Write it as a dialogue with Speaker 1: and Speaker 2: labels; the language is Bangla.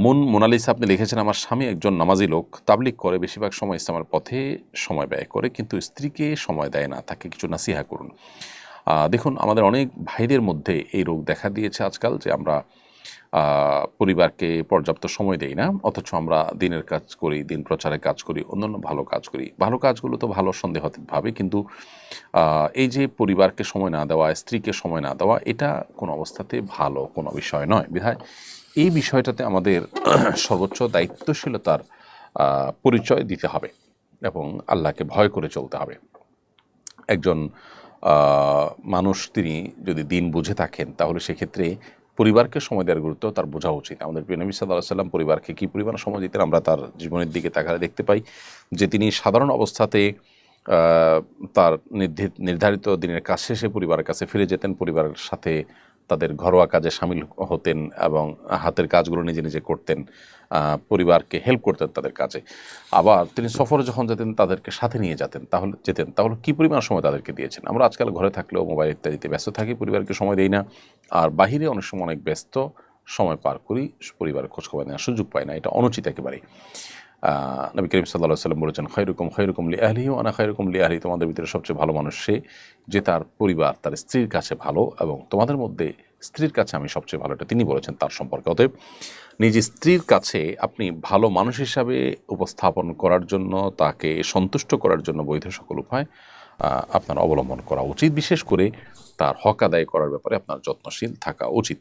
Speaker 1: মোনালিসা আপনি লিখেছেন, আমার স্বামী একজন নামাজি লোক, তাবলিগ করে, বেশিরভাগ সময় ইসলামের পথে সময় ব্যয় করে, কিন্তু স্ত্রীকে সময় দেয় না, তাকে কিছু নাসিহা করুন। দেখুন, আমাদের অনেক ভাইদের মধ্যে এই রোগ দেখা দিয়েছে আজকাল, যে আমরা পরিবারকে পর্যাপ্ত সময় দেই না, অথচ আমরা দিনের কাজ করি, দিন প্রচারের কাজ করি, অন্যান্য ভালো কাজ করি। ভালো কাজগুলো তো ভালো সন্দেহভাবে, কিন্তু এই যে পরিবারকে সময় না দেওয়া, স্ত্রীকে সময় না দেওয়া, এটা কোনো অবস্থাতে ভালো কোনো বিষয় নয়। বিধায় এই বিষয়টাতে আমাদের সর্বোচ্চ দায়িত্বশীলতার পরিচয় দিতে হবে এবং আল্লাহকে ভয় করে চলতে হবে। একজন মানুষ তিনি যদি দিন বুঝে থাকেন, তাহলে সেক্ষেত্রে পরিবারকে সময় দেওয়ার গুরুত্ব তার বোঝা উচিত। আমাদের প্রিয় নবী সাল্লাল্লাহু আলাইহি ওয়াসাল্লাম পরিবারকে কী পরিমাণ সময় দিতেন, আমরা তার জীবনের দিকে তাকালে দেখতে পাই যে তিনি সাধারণ অবস্থাতে তার নির্ধারিত দিনের কাজ শেষে পরিবারের কাছে ফিরে যেতেন, পরিবারের সাথে তাদের ঘরোয়া কাজে শামিল হতেন এবং হাতের কাজগুলো নিজে নিজে করতেন, পরিবারকে হেল্প করতেন তাদের কাজে। আবার তিনি সফরে যখন যেতেন, তাদেরকে সাথে নিয়ে তাহলে কী পরিমাণ সময় তাদেরকে দিয়েছেন। আমরা আজকাল ঘরে থাকলেও মোবাইল ইত্যাদিতে ব্যস্ত থাকি, পরিবারকে সময় দেই না, আর বাহিরে অনেক সময় অনেক ব্যস্ত সময় পার করি, পরিবারের খোঁজখবর নেওয়ার সুযোগ পাই না। এটা অনুচিত একেবারেই। নবী করিম সাল্লাল্লাহু আলাইহি ওয়াসাল্লাম বলেছেন, খায়রুকুম লিআহলিহি ওয়া আনা খায়রুকুম লিআহলি, তোমাদের ভিতরে সবচেয়ে ভালো মানুষ সে যে তার পরিবার, তার স্ত্রীর কাছে ভালো, এবং তোমাদের মধ্যে স্ত্রীর কাছে আমি সবচেয়ে ভালো। এটা তিনি বলেছেন তার সম্পর্কে। অতএব নিজের স্ত্রীর কাছে আপনি ভালো মানুষ হিসাবে উপস্থাপন করার জন্য, তাকে সন্তুষ্ট করার জন্য বৈধ সকল উপায় আপনার অবলম্বন করা উচিত। বিশেষ করে তার হক আদায় করার ব্যাপারে আপনার যত্নশীল থাকা উচিত।